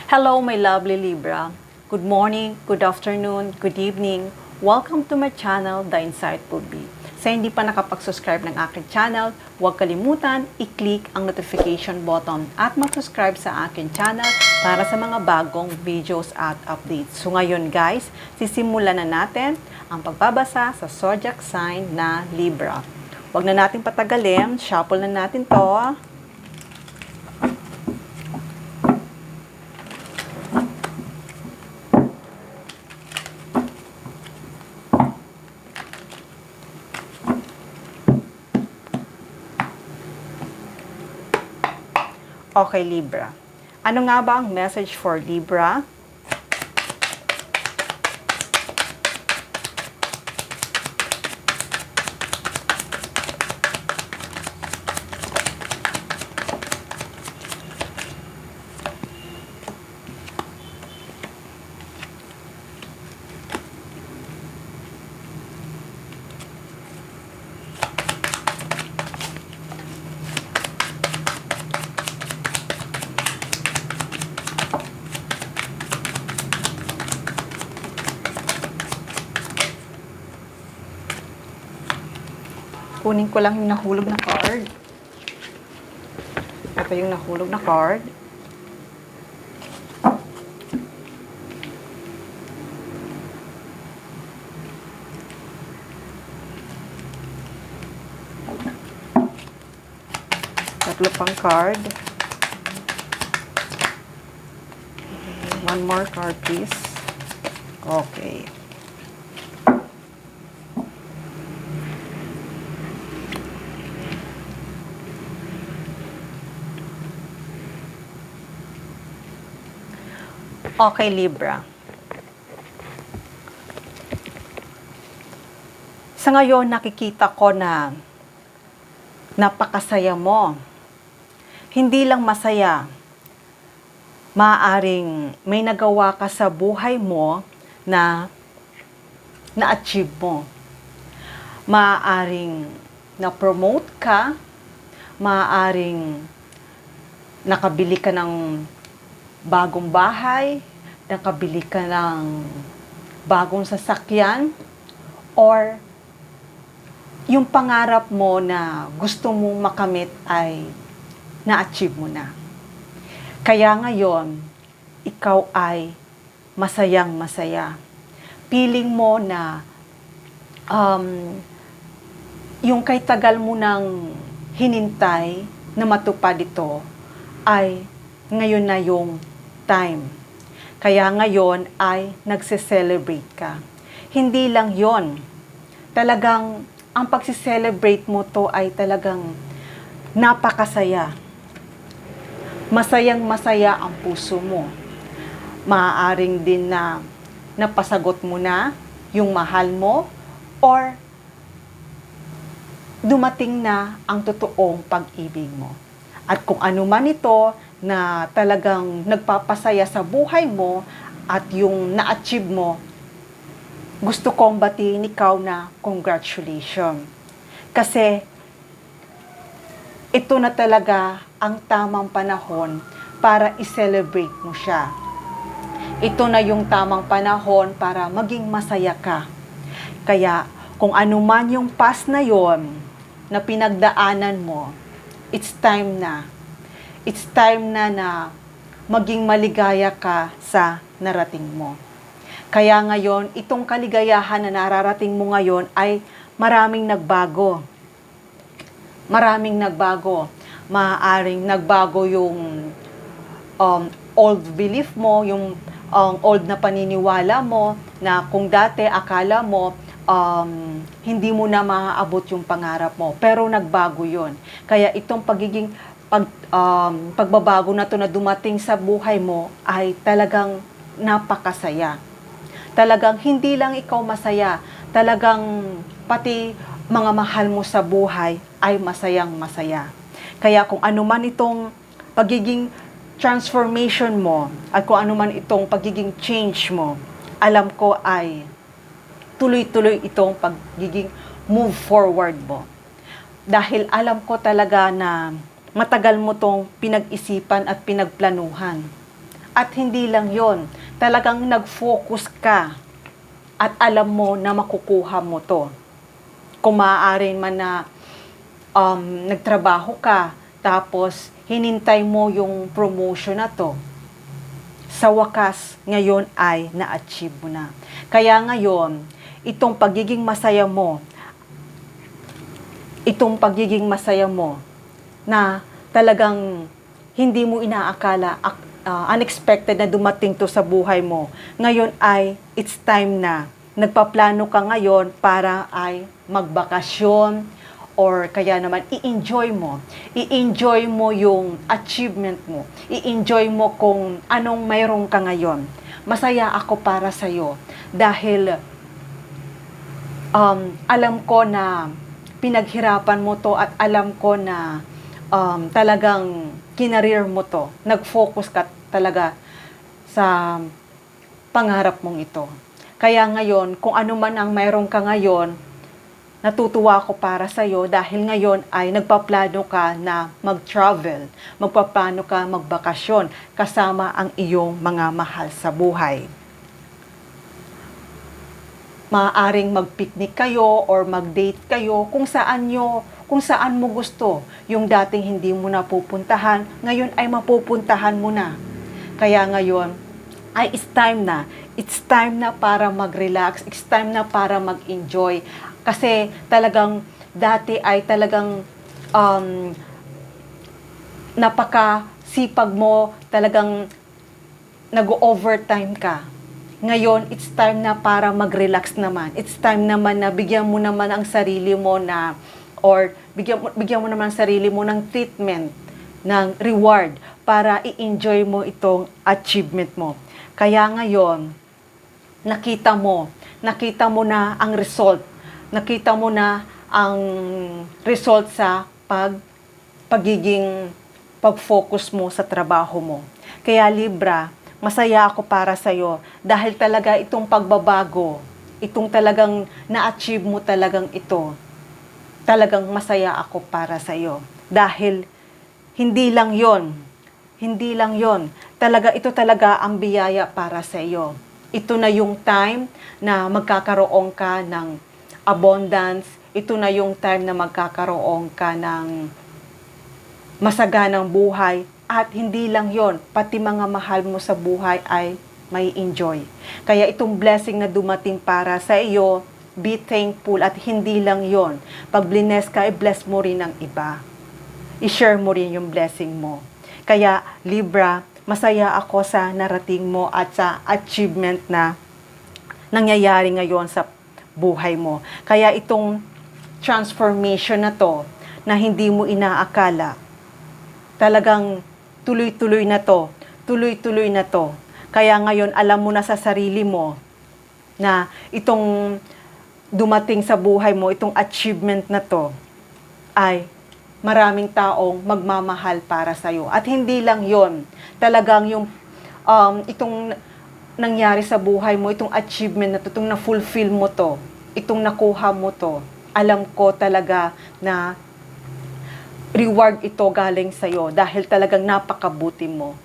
Hello, my lovely Libra. Good morning, good afternoon, good evening. Welcome to my channel, The Insightful Bee. Sa hindi pa nakapag-subscribe ng aking channel, huwag kalimutan i-click ang notification button at mag-subscribe sa aking channel para sa mga bagong videos at updates. So ngayon guys, sisimulan na natin ang pagbabasa sa zodiac sign na Libra. Huwag na natin patagalin, shuffle na natin to. Okay, Libra. Ano nga ba ang message for Libra? Kunin ko lang yung nahulog na card. Ito yung nahulog na card. Tatlo pang card. One more card, please. Okay. Okay, Libra. Sa ngayon, nakikita ko na napakasaya mo. Hindi lang masaya. Maaaring may nagawa ka sa buhay mo na na-achieve mo. Maaaring na-promote ka. Maaaring nakabili ka ng bagong bahay, nakabili ka ng bagong sasakyan, or yung pangarap mo na gusto mong makamit ay na-achieve mo na. Kaya ngayon, ikaw ay masayang masaya. Feeling mo na yung kay tagal mo nang hinintay na matupad ito ay ngayon na yung time. Kaya ngayon ay nagse-celebrate ka. Hindi lang yon. Talagang ang pagsi-celebrate mo to ay talagang napakasaya. Masayang masaya ang puso mo. Maaaring din na napasagot mo na yung mahal mo or dumating na ang totoong pag-ibig mo. At kung ano man ito na talagang nagpapasaya sa buhay mo at yung na-achieve mo, gusto kong batiin ikaw na congratulations. Kasi ito na talaga ang tamang panahon para i-celebrate mo siya. Ito na yung tamang panahon para maging masaya ka. Kaya kung ano man yung past na yon na pinagdaanan mo, it's time na. It's time na maging maligaya ka sa narating mo. Kaya ngayon, itong kaligayahan na nararating mo ngayon ay maraming nagbago. Maraming nagbago. Maaaring nagbago yung old belief mo, yung old na paniniwala mo, na kung dati akala mo hindi mo na maaabot yung pangarap mo. Pero nagbago yon. Kaya itong pagbabago na to na dumating sa buhay mo ay talagang napakasaya. Talagang hindi lang ikaw masaya, talagang pati mga mahal mo sa buhay ay masayang masaya. Kaya kung ano man itong pagiging transformation mo at kung ano man itong pagiging change mo, alam ko ay tuloy-tuloy itong pagiging move forward mo. Dahil alam ko talaga na matagal mo tong pinag-isipan at pinagplanuhan. At hindi lang yon, talagang nag-focus ka at alam mo na makukuha mo to. Kung maaari man na nagtrabaho ka, tapos hinintay mo yung promotion na to, sa wakas, ngayon ay na-achieve mo na. Kaya ngayon, itong pagiging masaya mo, na talagang hindi mo inaakala, unexpected na dumating to sa buhay mo, ngayon ay it's time na. Nagpaplano ka ngayon para ay magbakasyon, or kaya naman i-enjoy mo yung achievement mo, i-enjoy mo kung anong mayroon ka ngayon. Masaya ako para sa'yo dahil alam ko na pinaghirapan mo to at alam ko na talagang kinareer mo to, nag-focus ka talaga sa pangarap mong ito. Kaya ngayon, kung ano man ang mayroon ka ngayon, natutuwa ako para sa'yo dahil ngayon ay nagpaplano ka na mag-travel, magpaplano ka magbakasyon kasama ang iyong mga mahal sa buhay. Maaaring mag-picnic kayo or mag-date kayo kung saan mo gusto. Yung dating hindi mo napupuntahan, ngayon ay mapupuntahan mo na. Kaya ngayon ay it's time na para mag-relax, it's time na para mag-enjoy. Kasi talagang dati ay talagang napakasipag mo, talagang nag-overtime ka. Ngayon, it's time na para mag-relax naman. It's time naman na bigyan mo naman ang sarili mo bigyan mo naman ang sarili mo ng treatment, ng reward para i-enjoy mo itong achievement mo. Kaya ngayon, nakita mo na ang result. Nakita mo na ang result sa pag-focus mo sa trabaho mo. Kaya Libra, masaya ako para sa'yo dahil talaga itong pagbabago, itong talagang na-achieve mo talagang ito, talagang masaya ako para sa'yo. Dahil hindi lang yon, ito talaga ang biyaya para sa'yo. Ito na yung time na magkakaroon ka ng abundance, ito na yung time na magkakaroon ka ng masaganang buhay, at hindi lang yon, pati mga mahal mo sa buhay ay may enjoy. Kaya itong blessing na dumating para sa iyo, be thankful, at hindi lang yon, pag bless ka, i-bless mo rin ang iba. I-share mo rin yung blessing mo. Kaya Libra, masaya ako sa narating mo at sa achievement na nangyayari ngayon sa buhay mo. Kaya itong transformation na to, na hindi mo inaakala, talagang tuloy-tuloy na to. Kaya ngayon, alam mo na sa sarili mo na itong dumating sa buhay mo, itong achievement na to, ay maraming taong magmamahal para sa'yo. At hindi lang yon, talagang yung itong nangyari sa buhay mo, itong achievement na to, itong na-fulfill mo to, itong nakuha mo to, alam ko talaga na reward ito galing sa'yo dahil talagang napakabuti mo.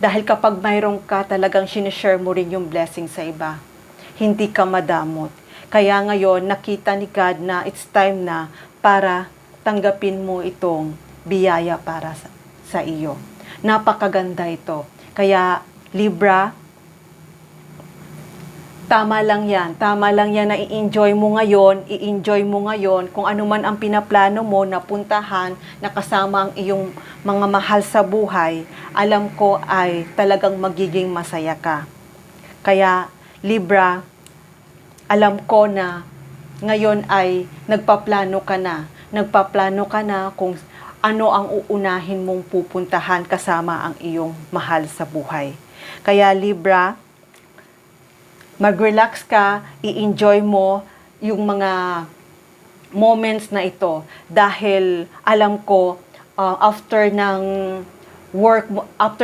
Dahil kapag mayroon ka, talagang sinishare mo rin yung blessing sa iba. Hindi ka madamot. Kaya ngayon, nakita ni God na it's time na para tanggapin mo itong biyaya para sa iyo. Napakaganda ito. Kaya Libra, tama lang yan na i-enjoy mo ngayon kung ano man ang pinaplano mo na puntahan na kasama ang iyong mga mahal sa buhay, alam ko ay talagang magiging masaya ka. Kaya Libra, alam ko na ngayon ay nagpaplano ka na kung ano ang uunahin mong pupuntahan kasama ang iyong mahal sa buhay. Kaya Libra, mag-relax ka, i-enjoy mo yung mga moments na ito dahil alam ko after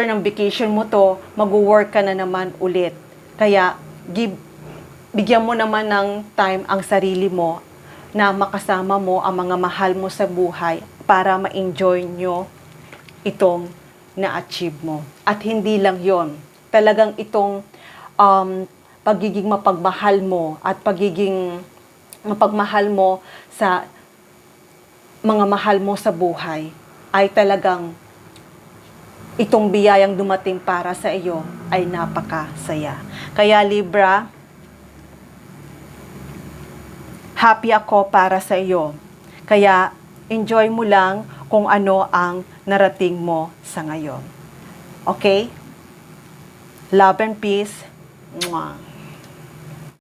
ng vacation mo to, mag-work ka na naman ulit. Kaya bigyan mo naman ng time ang sarili mo na makasama mo ang mga mahal mo sa buhay para ma-enjoy nyo itong na-achieve mo. At hindi lang yon, talagang itong pagiging mapagmahal mo at pagiging mapagmahal mo sa mga mahal mo sa buhay ay talagang itong biyayang dumating para sa iyo ay napakasaya. Kaya Libra, happy ako para sa iyo. Kaya enjoy mo lang kung ano ang narating mo sa ngayon. Okay? Love and peace. Mwah.